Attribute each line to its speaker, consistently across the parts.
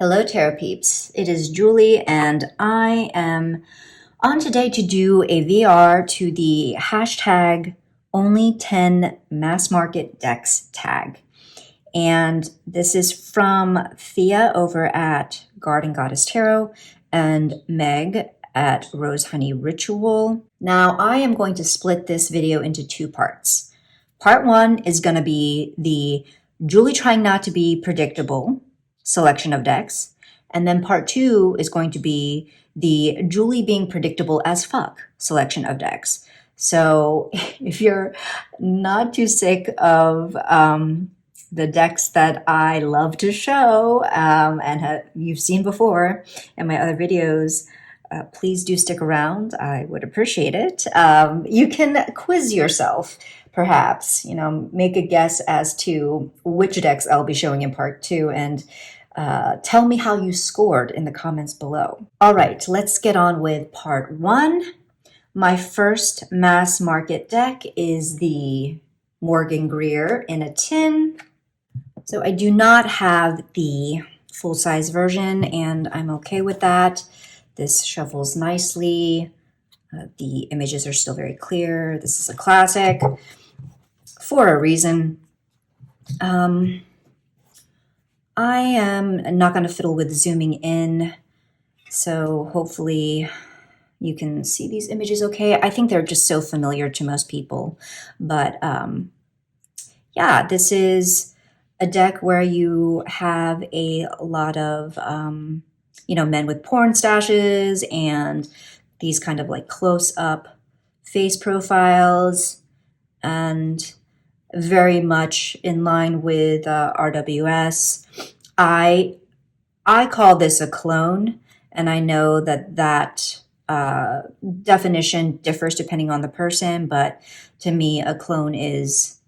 Speaker 1: Hello, Tarot Peeps. It is Julie, and I am on today to do a VR to the hashtag only 10 mass market decks tag. And this is from Thea over at Garden Goddess Tarot and Meg at Rose Honey Ritual. Now, I am going to split this video into two parts. Part one is going to be the Julie trying not to be predictable selection of decks. And then part two is going to be the Julie being predictable as fuck selection of decks. So if you're not too sick of the decks that I love to show and you've seen before in my other videos, please do stick around. I would appreciate it. You can quiz yourself, perhaps, make a guess as to which decks I'll be showing in part two, and tell me how you scored in the comments below. All right, let's get on with part one. My first mass market deck is the Morgan Greer in a tin. So I do not have the full-size version, and I'm okay with that. This shuffles nicely. The images are still very clear. This is a classic for a reason. I am not going to fiddle with zooming in, so hopefully you can see these images okay. I think they're just so familiar to most people, but yeah, this is a deck where you have a lot of men with porn stashes and these kind of like close-up face profiles, and very much in line with RWS. I call this a clone, and I know that definition differs depending on the person, but to me, a clone is,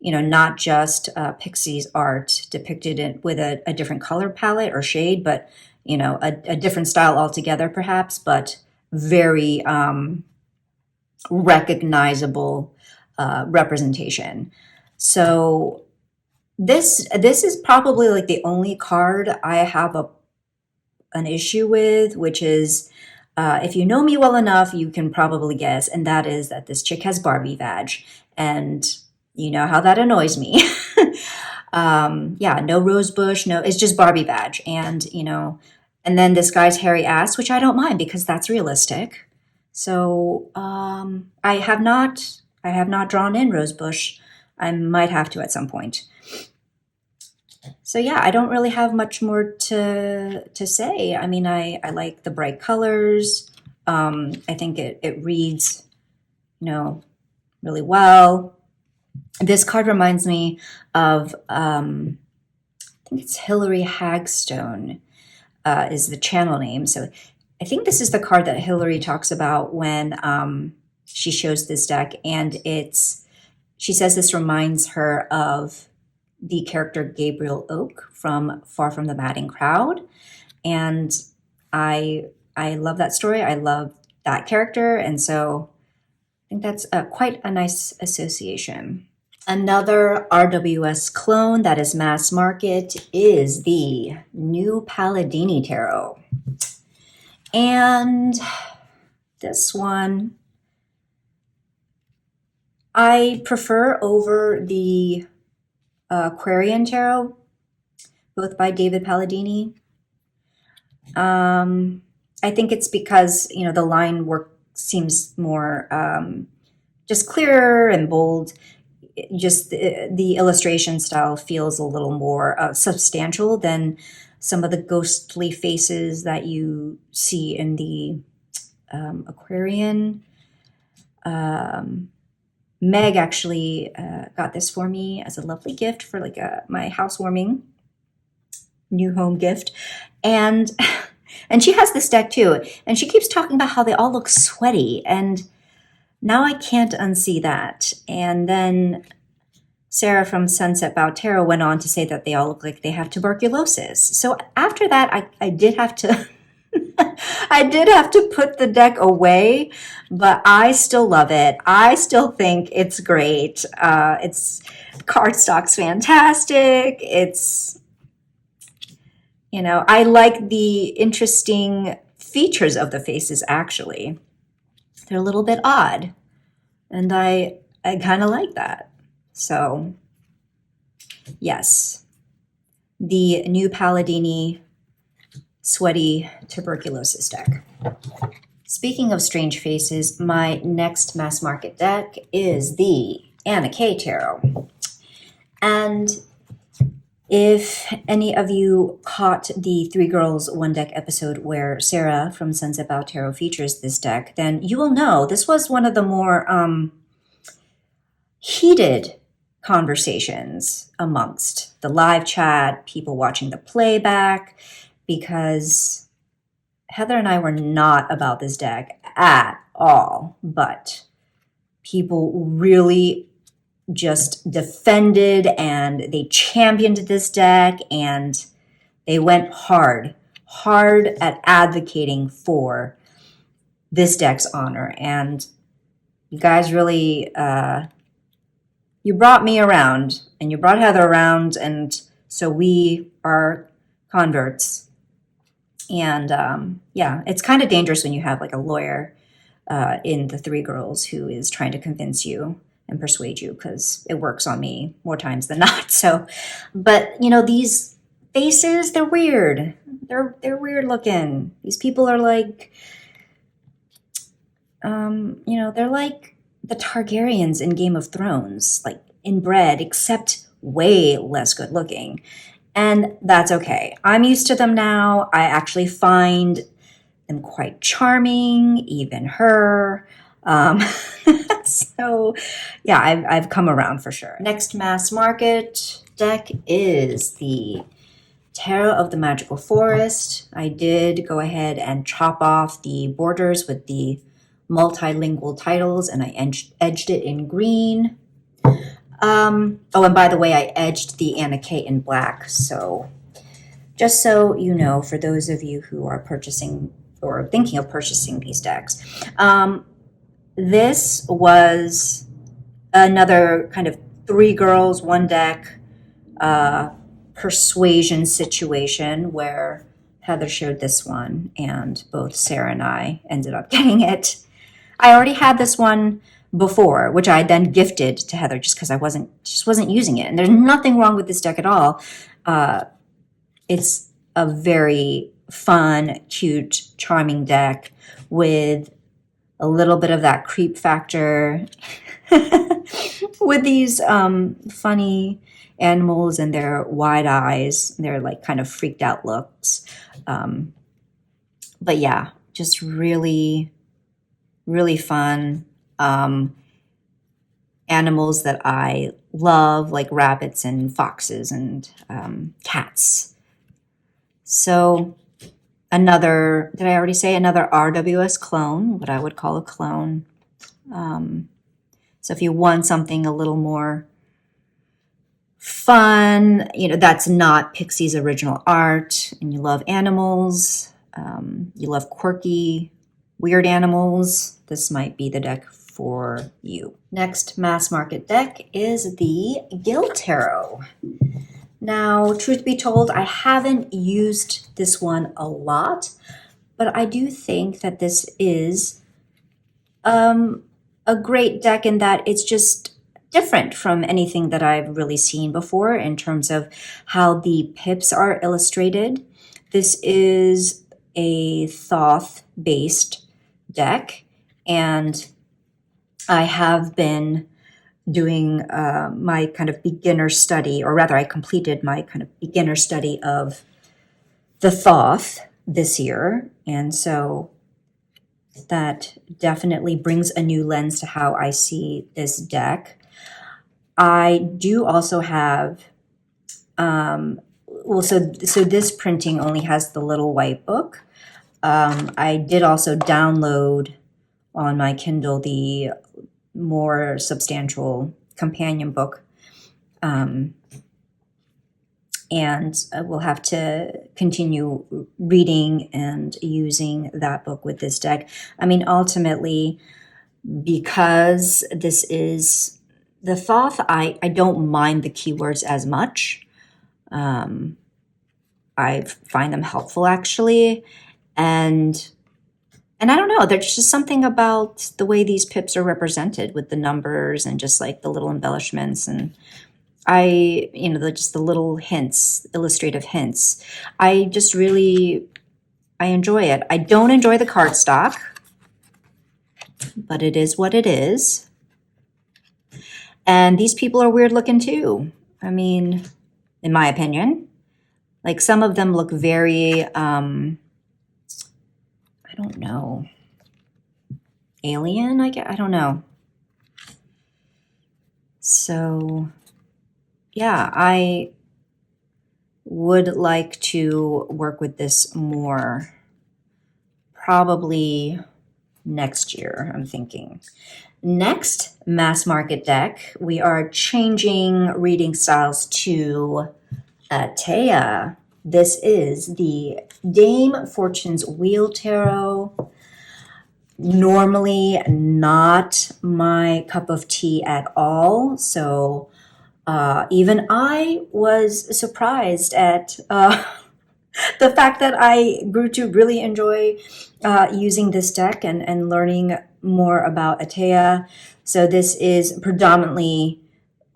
Speaker 1: not just Pixie's art depicted with a different color palette or shade, but, a different style altogether, perhaps, but very recognizable representation. So this is probably like the only card I have an issue with, which is, if you know me well enough, you can probably guess, and that is that this chick has Barbie vag, and you know how that annoys me. Yeah, no rose bush, no, it's just Barbie vag, and and then this guy's hairy ass, which I don't mind because that's realistic. So I have not drawn in rosebush. I might have to at some point. So yeah, I don't really have much more to say. I mean, I like the bright colors. I think it reads, really well. This card reminds me of, I think it's Hillary Hagstone is the channel name. So I think this is the card that Hillary talks about when she shows this deck, and she says this reminds her of the character Gabriel Oak from Far From the Madding Crowd, and I love that story. I love that character, and so I think that's quite a nice association. Another RWS clone that is mass market is the New Palladini Tarot. And this one I prefer over the Aquarian Tarot, both by David Palladini. I think it's because, the line work seems more just clearer and bold. Just the illustration style feels a little more substantial than some of the ghostly faces that you see in the Aquarian. Meg actually got this for me as a lovely gift for my housewarming new home gift, and she has this deck too, and she keeps talking about how they all look sweaty, and now I can't unsee that. And then Sarah from Sunset Bow Tarot went on to say that they all look like they have tuberculosis. So after that, I did have to I did have to put the deck away, but I still love it. I still think it's great. It's cardstock's fantastic. It's You know, I like the interesting features of the faces actually. They're a little bit odd, and I kind of like that. So, yes, the new Palladini Sweaty Tuberculosis deck. Speaking of strange faces, my next mass market deck is the Anna K Tarot. And if any of you caught the Three Girls One Deck episode where Sarah from Sunset Bow Tarot features this deck, then you will know this was one of the more heated conversations amongst the live chat, people watching the playback, because Heather and I were not about this deck at all, but people really just defended and they championed this deck, and they went hard at advocating for this deck's honor. And you guys really, you brought me around and you brought Heather around, and so we are converts. And yeah, it's kind of dangerous when you have like a lawyer in the Three Girls who is trying to convince you and persuade you, because it works on me more times than not. So, but you know, these faces, they're weird. They're weird looking. These people are like, you know, they're like the Targaryens in Game of Thrones, like inbred, except way less good looking. And that's okay. I'm used to them now. I actually find them quite charming, even her. So yeah, I've come around for sure. Next mass market deck is the Tarot of the Magical Forest. I did go ahead and chop off the borders with the multilingual titles, and I edged it in green. Oh, and by the way, I edged the Anna K in black. So just so you know, for those of you who are purchasing or thinking of purchasing these decks, this was another kind of Three Girls One Deck persuasion situation where Heather showed this one and both Sarah and I ended up getting it. I already had this one before, which I then gifted to Heather just because I wasn't using it. And there's nothing wrong with this deck at all. It's a very fun, cute, charming deck with a little bit of that creep factor with these funny animals and their wide eyes, their like kind of freaked out looks. But yeah, just really, really fun. Animals that I love, like rabbits and foxes and cats. So another, did I already say another RWS clone, what I would call a clone. So if you want something a little more fun, you know, that's not Pixie's original art, and you love animals, you love quirky, weird animals, this might be the deck for you. Next mass market deck is the Guild Tarot. Now, truth be told, I haven't used this one a lot, but I do think that this is a great deck in that it's just different from anything that I've really seen before in terms of how the pips are illustrated. This is a Thoth-based deck, and I have been doing my kind of beginner study, or rather I completed my kind of beginner study of the Thoth this year. And so that definitely brings a new lens to how I see this deck. I do also have, so this printing only has the little white book. I did also download on my Kindle the more substantial companion book. And we'll have to continue reading and using that book with this deck. I mean, ultimately, because this is the Thoth, I don't mind the keywords as much. I find them helpful actually. And I don't know, there's just something about the way these pips are represented with the numbers and just like the little embellishments and just the little hints, illustrative hints. I just really, I enjoy it. I don't enjoy the cardstock, but it is what it is. And these people are weird looking too. I mean, in my opinion, like some of them look very, I don't know, alien, I guess, I don't know. So yeah, I would like to work with this more, probably next year, I'm thinking. Next mass market deck, we are changing reading styles to Taya. This is the Dame Fortune's Wheel Tarot. Normally not my cup of tea at all, so even I was surprised at the fact that I grew to really enjoy using this deck and learning more about Atea. So this is predominantly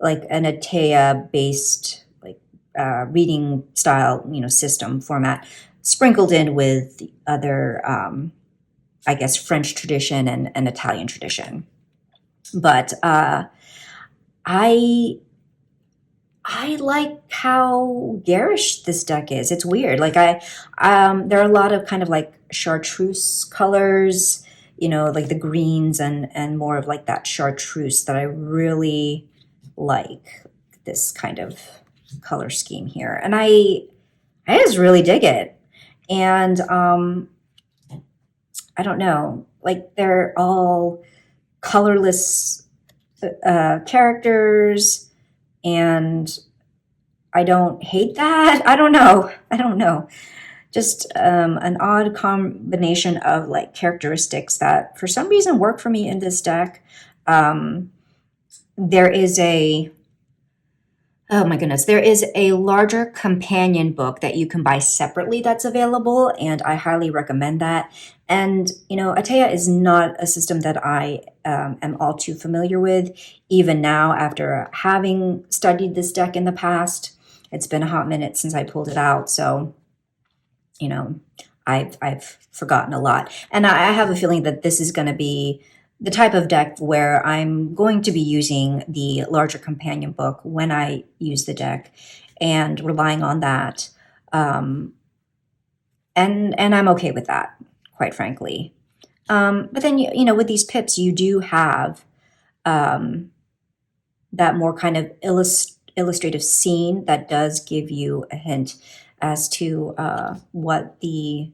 Speaker 1: like an Atea based like reading style, system format, sprinkled in with the other, I guess, French tradition and Italian tradition. But I like how garish this deck is. It's weird. Like there are a lot of kind of like chartreuse colors, like the greens and more of like that chartreuse that I really like this kind of color scheme here. And I just really dig it. And I don't know, like they're all colorless characters. And I don't hate that. I don't know. Just an odd combination of like characteristics that for some reason work for me in this deck. There is there is a larger companion book that you can buy separately that's available, and I highly recommend that. And, Atea is not a system that I am all too familiar with, even now after having studied this deck in the past. It's been a hot minute since I pulled it out, so, I've forgotten a lot. And I have a feeling that this is going to be the type of deck where I'm going to be using the larger companion book when I use the deck and relying on that. And I'm okay with that, quite frankly. But then, with these pips, you do have that more kind of illustrative scene that does give you a hint as to what the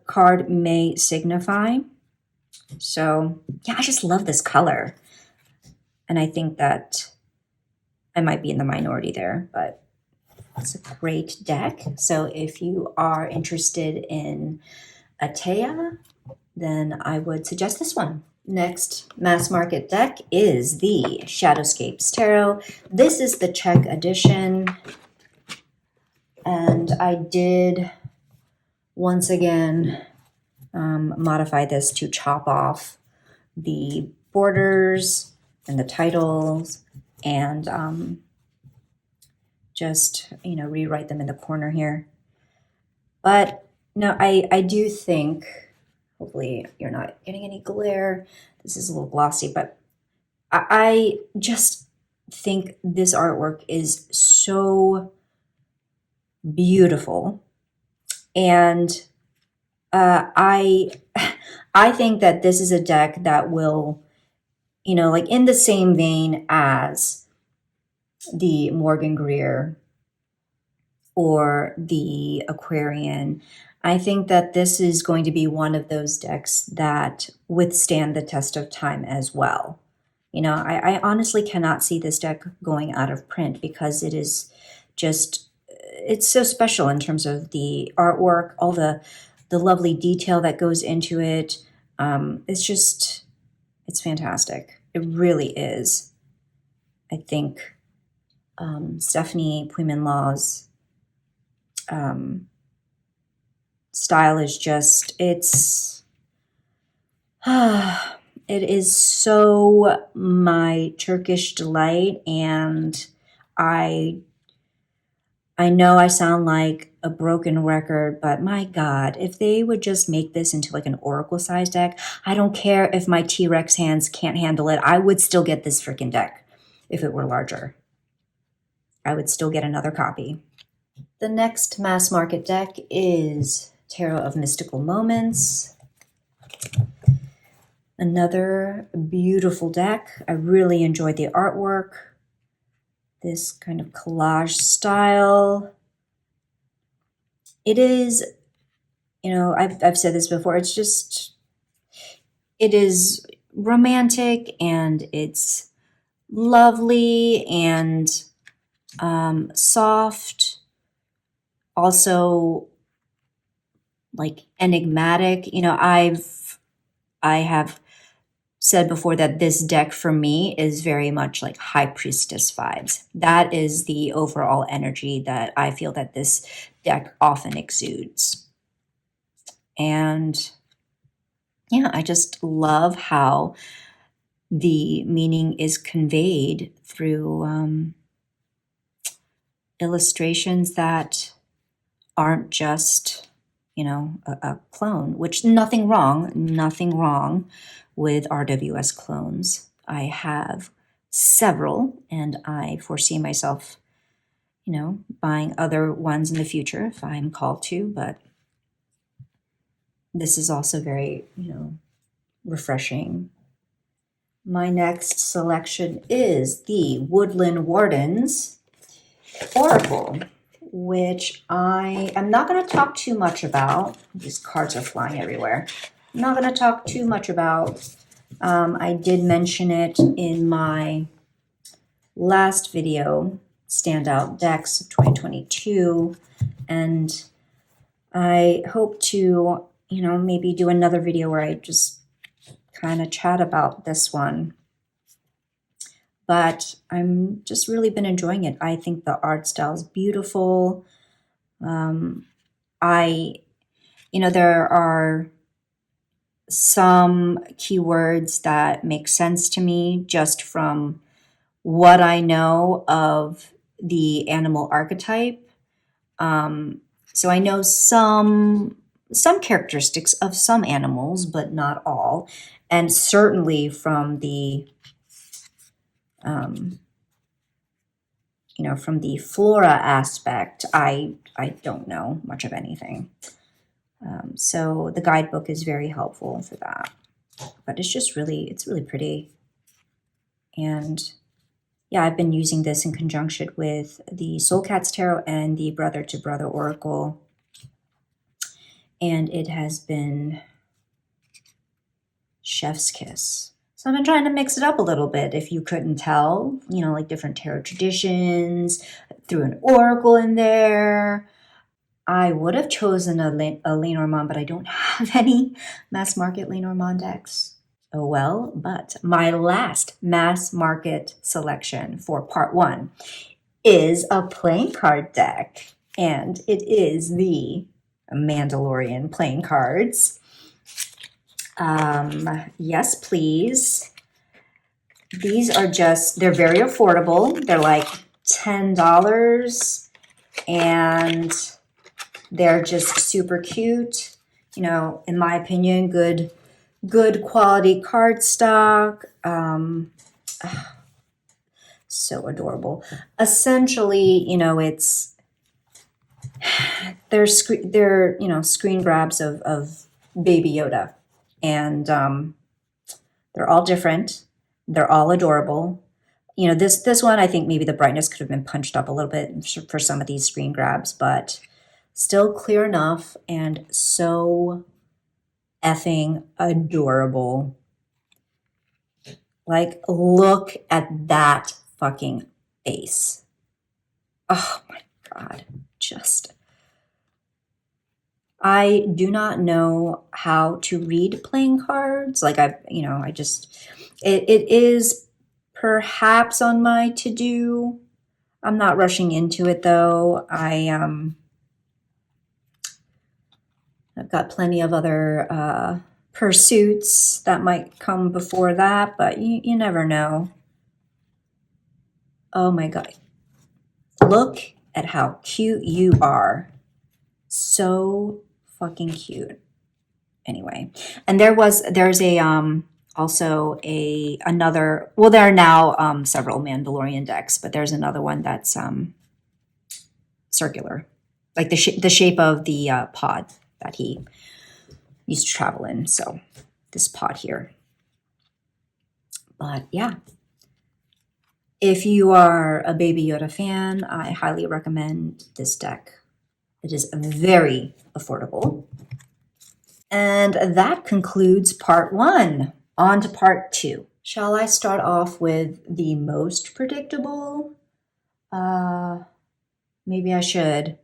Speaker 1: card may signify. So yeah, I just love this color. And I think that I might be in the minority there, but it's a great deck. So if you are interested in Atea, then I would suggest this one. Next mass market deck is the Shadowscapes Tarot. This is the Czech edition. And I did once again modify this to chop off the borders and the titles and just, rewrite them in the corner here. But no, I do think, hopefully you're not getting any glare. This is a little glossy, but I just think this artwork is so beautiful. And I think that this is a deck that will, like in the same vein as the Morgan Greer or the Aquarian, I think that this is going to be one of those decks that withstand the test of time as well. I honestly cannot see this deck going out of print because it is just, it's so special in terms of the artwork, all the lovely detail that goes into it. It's fantastic. It really is. I think Stephanie Puimin-Law's style is just, it is so my Turkish delight, and I know I sound like a broken record, but my God, if they would just make this into like an Oracle size deck, I don't care if my T-Rex hands can't handle it. I would still get this freaking deck if it were larger. I would still get another copy. The next mass market deck is Tarot of Mystical Moments. Another beautiful deck. I really enjoyed the artwork. This kind of collage style. It is, I've said this before, it is romantic and it's lovely and soft, also like enigmatic. I have said before that this deck for me is very much like High Priestess vibes. That is the overall energy that I feel that this deck often exudes. And yeah, I just love how the meaning is conveyed through illustrations that aren't just, a clone, which nothing wrong with RWS clones. I have several, and I foresee myself, buying other ones in the future if I'm called to, but this is also very, refreshing. My next selection is the Woodland Wardens Oracle, which I am not going to talk too much about. These cards are flying everywhere. I'm not going to talk too much about. I did mention it in my last video, Standout Decks of 2022, and I hope to, maybe do another video where I just kind of chat about this one. But I'm just really been enjoying it. I think the art style is beautiful. There are some keywords that make sense to me just from what I know of the animal archetype. So I know some characteristics of some animals, but not all. And certainly from the from the flora aspect, I don't know much of anything. So the guidebook is very helpful for that. But it's really pretty. And yeah, I've been using this in conjunction with the Soul Cats Tarot and the Brother to Brother Oracle. And it has been chef's kiss. So I've been trying to mix it up a little bit, if you couldn't tell, like different tarot traditions, threw an oracle in there. I would have chosen a Lenormand, but I don't have any mass market Lenormand decks. Oh well, but my last mass market selection for part 1 is a playing card deck, and it is the Mandalorian playing cards. Yes, please. These are they're very affordable. They're like $10, and they're just super cute. In my opinion, good quality cardstock. So adorable. Essentially, they're screen grabs of Baby Yoda, and they're all different. They're all adorable. This one, I think maybe the brightness could have been punched up a little bit for some of these screen grabs, but still clear enough and so effing adorable. Like, look at that fucking face. Oh my God. I do not know how to read playing cards. Like it is perhaps on my to-do. I'm not rushing into it though. I've got plenty of other pursuits that might come before that, but you never know. Oh my God. Look at how cute you are. So fucking cute. Anyway, and there's a also another, well, there are now several Mandalorian decks, but there's another one that's circular, like the shape of the pod that he used to travel in. So this pod here. But yeah, if you are a Baby Yoda fan, I highly recommend this deck. It is very affordable. And that concludes part 1. On to part 2. Shall I start off with the most predictable? Maybe I should.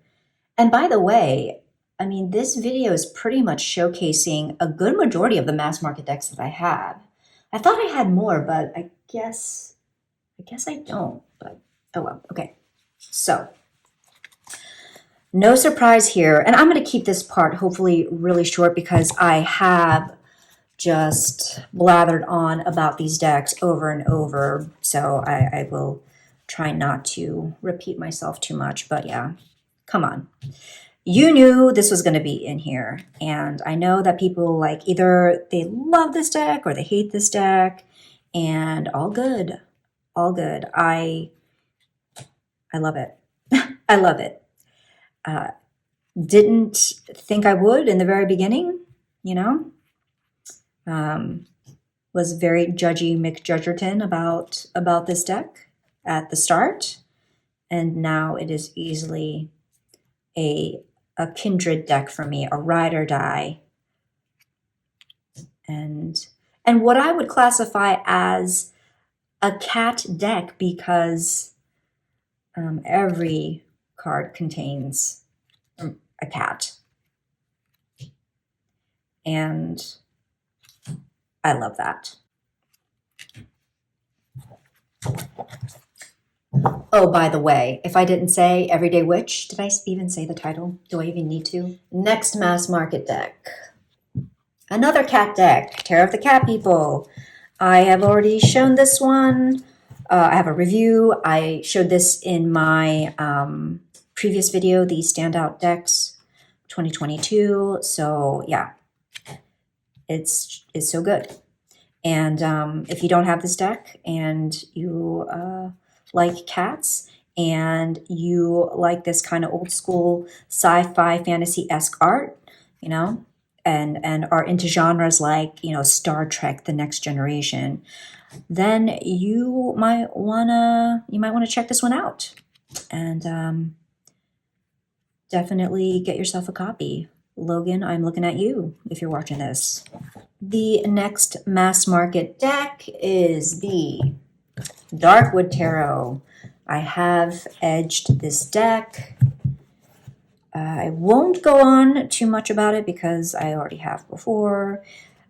Speaker 1: And by the way, I mean, this video is pretty much showcasing a good majority of the mass market decks that I have. I thought I had more, but I guess I don't, but oh well, okay. So, no surprise here, and I'm going to keep this part hopefully really short because I have just blathered on about these decks over and over, so I will try not to repeat myself too much, but yeah, come on. You knew this was going to be in here, and I know that people like either they love this deck or they hate this deck, and all good. All good. I love it. I love it. Didn't think I would in the very beginning, you know. Was very judgy McJudgerton about this deck at the start, and now it is easily a kindred deck for me, a ride or die, and what I would classify as a cat deck because every card contains a cat, and I love that. Oh, by the way, if I didn't say Everyday Witch, did I even say the title? Do I even need to? Next mass market deck. Another cat deck, Terror of the Cat People. I have already shown this one. I have a review. I showed this in my previous video, the Standout Decks 2022. So yeah, it's so good. And if you don't have this deck and you like cats and you like this kind of old school sci-fi fantasy-esque art, you know, and are into genres like, you know, Star Trek, The Next Generation, then you might wanna check this one out, and definitely get yourself a copy. Logan, I'm looking at you if you're watching this. The next mass market deck is the Darkwood Tarot. I have edged this deck. I won't go on too much about it because I already have before.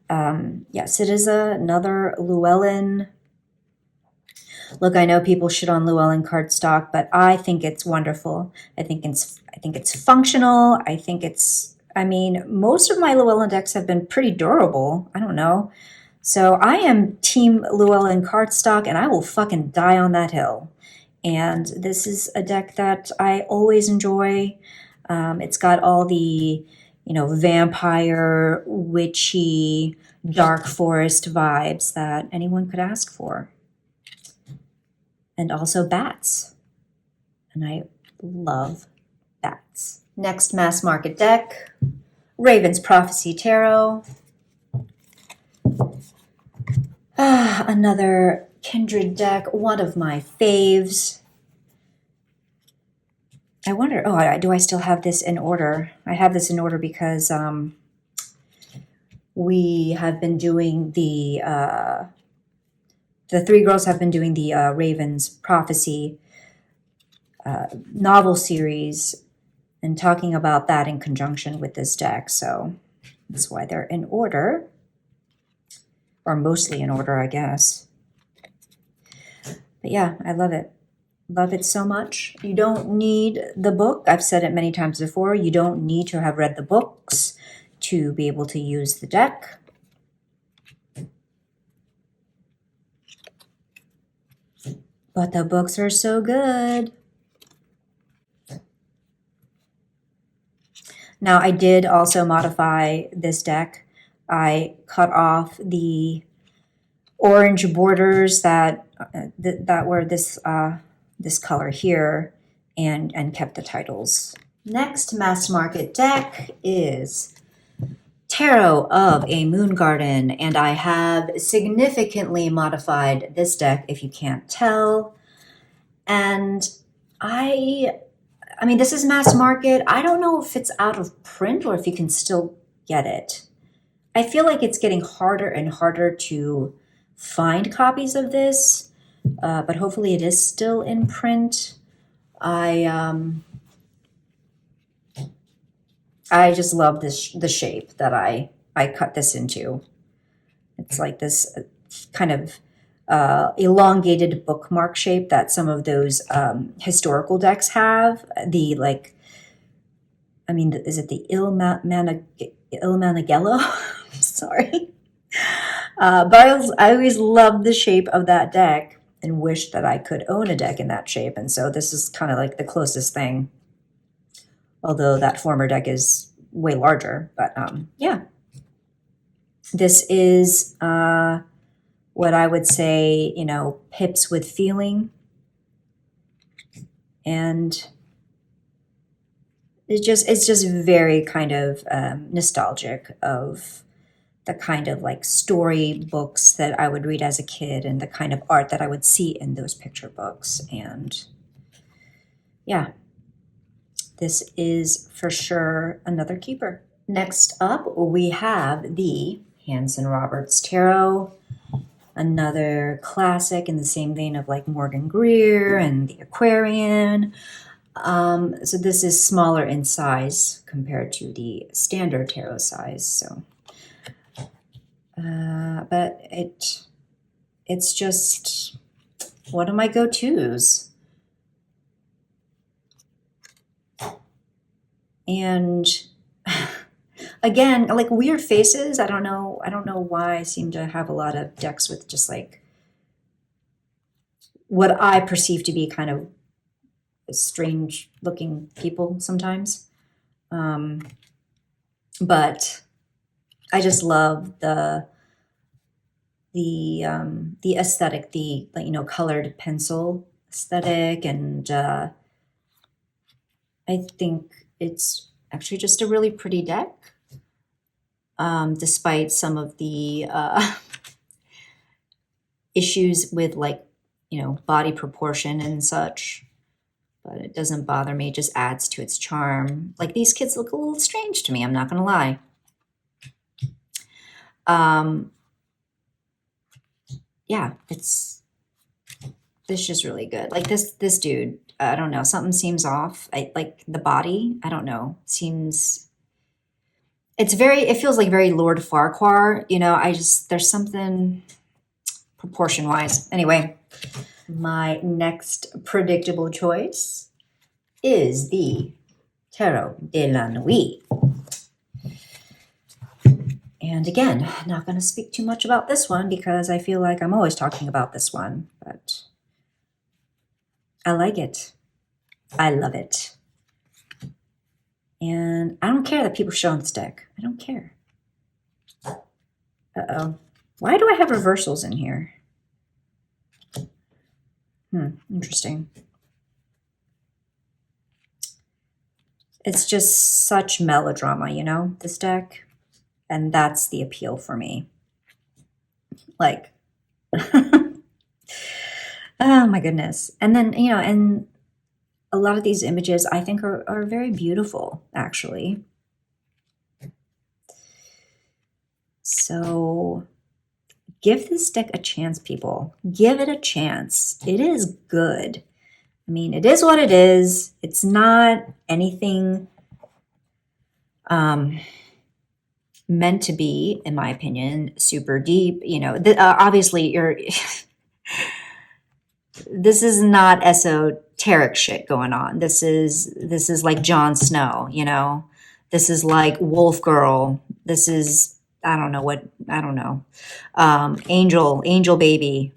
Speaker 1: Yes, it is another Llewellyn. Look, I know people shit on Llewellyn cardstock, but I think it's wonderful. I think it's functional. I mean, most of my Llewellyn decks have been pretty durable. I don't know. So I am Team Llewellyn cardstock, and I will fucking die on that hill. And this is a deck that I always enjoy. It's got all the, you know, vampire, witchy, dark forest vibes that anyone could ask for. And also bats. And I love bats. Next mass market deck, Raven's Prophecy Tarot. Another kindred deck, one of my faves. I wonder, do I still have this in order? I have this in order because we have been doing the three girls have been doing the Raven's Prophecy novel series and talking about that in conjunction with this deck. So that's why they're in order, or mostly in order, I guess. But yeah, I love it. Love it so much. You don't need the book. I've said it many times before. You don't need to have read the books to be able to use the deck. But the books are so good. Now, I did also modify this deck. I cut off the orange borders that were this color here, and kept the titles. Next mass market deck is Tarot of a Moon Garden, and I have significantly modified this deck, if you can't tell. And I mean, this is mass market. I don't know if it's out of print or if you can still get it. I feel like it's getting harder and harder to find copies of this, but hopefully it is still in print. I just love the shape that I cut this into. It's like this kind of elongated bookmark shape that some of those historical decks have. The is it the Ilmanagello? Sorry. But I always loved the shape of that deck and wished that I could own a deck in that shape. And so this is kind of like the closest thing. Although that former deck is way larger. But yeah. This is what I would say, pips with feeling. And it's just very kind of nostalgic of the kind of like story books that I would read as a kid and the kind of art that I would see in those picture books. And yeah, this is for sure another keeper. Next up, we have the Hanson Roberts Tarot, another classic in the same vein of like Morgan Greer and the Aquarian. So this is smaller in size compared to the standard tarot size. So, but it's just one of my go-tos. And again, like weird faces. I don't know why I seem to have a lot of decks with just like what I perceive to be kind of strange looking people sometimes. But I just love the aesthetic, the colored pencil aesthetic, and I think it's actually just a really pretty deck, despite some of the issues with like body proportion and such. But it doesn't bother me, it just adds to its charm. Like these kids look a little strange to me, I'm not gonna lie. Yeah, this is really good. Like this dude, I don't know, something seems off. Like the body, I don't know, it feels like very Lord Farquhar, there's something proportion-wise. Anyway, my next predictable choice is the Tarot de la Nuit. And again, not going to speak too much about this one because I feel like I'm always talking about this one, but I like it. I love it. And I don't care that people show on this deck. I don't care. Uh-oh. Why do I have reversals in here? Interesting. It's just such melodrama, this deck. And that's the appeal for me. Like, oh my goodness. And then, and a lot of these images I think are very beautiful, actually. So give this deck a chance, people. Give it a chance. It is good. I mean, it is what it is. It's not anything meant to be, in my opinion, super deep. Obviously, this is not esoteric shit going on. This is like Jon Snow. This is like Wolf Girl. This is, I don't know. Angel baby.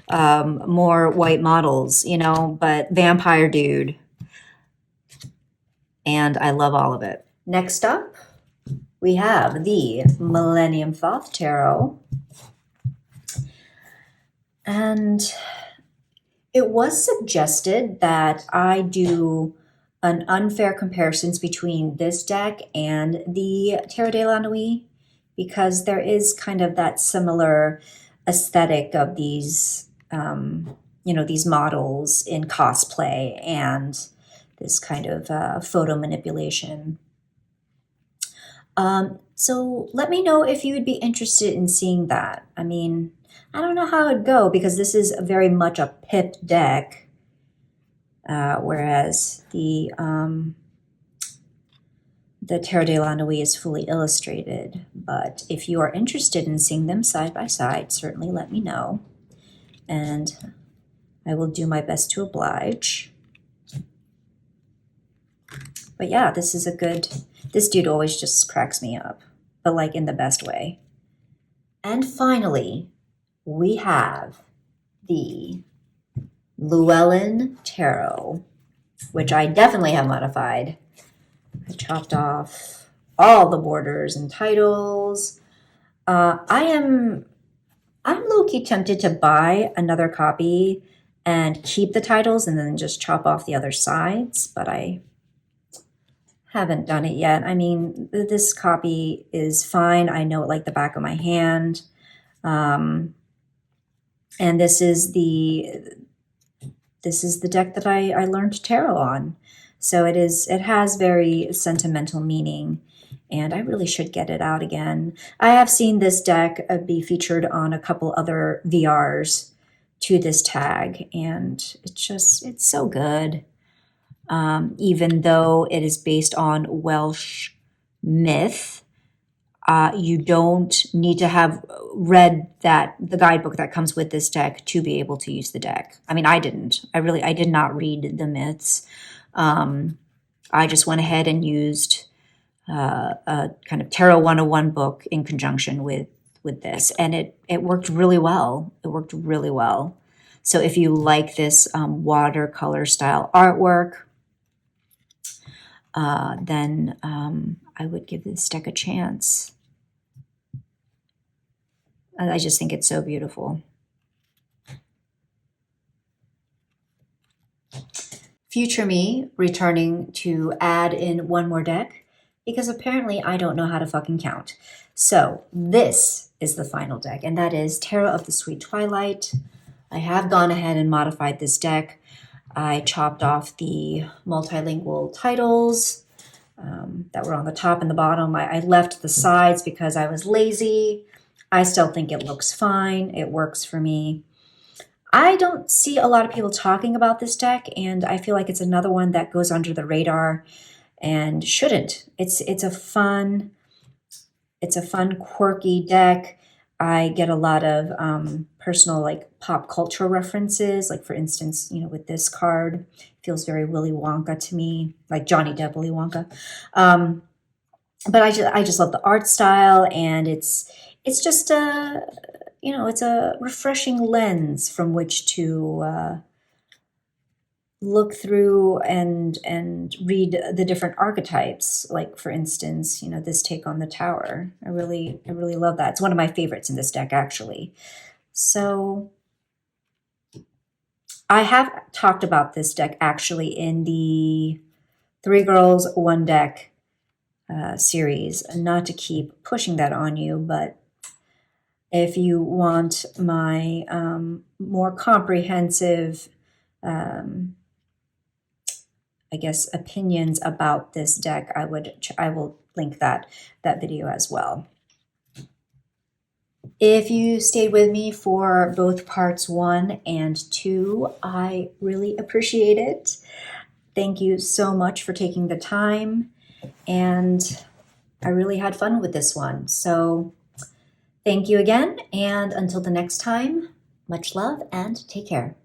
Speaker 1: More white models, you know, but vampire dude. And I love all of it. Next up, we have the Millennium Thoth Tarot. And it was suggested that I do an unfair comparisons between this deck and the Tarot de la Nuit, because there is kind of that similar aesthetic of these, you know, these models in cosplay and this kind of photo manipulation. So let me know if you would be interested in seeing that. I mean, I don't know how it'd go because this is very much a pip deck, whereas the Tarot de la Nuit is fully illustrated. But if you are interested in seeing them side by side, certainly let me know, and I will do my best to oblige. But yeah, this is a good, this dude always just cracks me up, but like in the best way. And finally, we have the Llewellyn Tarot, which I definitely have modified. I chopped off all the borders and titles. I'm low-key tempted to buy another copy and keep the titles and then just chop off the other sides, but I haven't done it yet. I mean, this copy is fine. I know it like the back of my hand. And this is the deck that I learned tarot on. So it has very sentimental meaning, and I really should get it out again. I have seen this deck be featured on a couple other VRs to this tag, and it's so good. Even though it is based on Welsh myth, you don't need to have read the guidebook that comes with this deck to be able to use the deck. I mean, I didn't. I did not read the myths. I just went ahead and used a kind of Tarot 101 book in conjunction with this, and it worked really well. It worked really well. So if you like this watercolor style artwork, then I would give this deck a chance. I just think it's so beautiful. Future me returning to add in one more deck because apparently I don't know how to fucking count. So this is the final deck, and that is Tarot of the Sweet Twilight. I have gone ahead and modified this deck. I chopped off the multilingual titles that were on the top and the bottom. I left the sides because I was lazy. I still think it looks fine. It works for me. I don't see a lot of people talking about this deck, and I feel like it's another one that goes under the radar and shouldn't. It's a fun, quirky deck. I get a lot of personal, like, pop culture references. Like, for instance, you know, with this card, it feels very Willy Wonka to me, like Johnny Depp Willy Wonka. But I just love the art style, and it's just a, you know, it's a refreshing lens from which to look through and read the different archetypes. Like, for instance, you know, this take on the Tower. I really love that. It's one of my favorites in this deck, actually. So I have talked about this deck actually in the 3 Girls, 1 Deck series. Not to keep pushing that on you, but if you want my more comprehensive, I guess, opinions about this deck, I will link that video as well. If you stayed with me for both parts 1 and 2, I really appreciate it. Thank you so much for taking the time, and I really had fun with this one. So thank you again, and until the next time, much love and take care.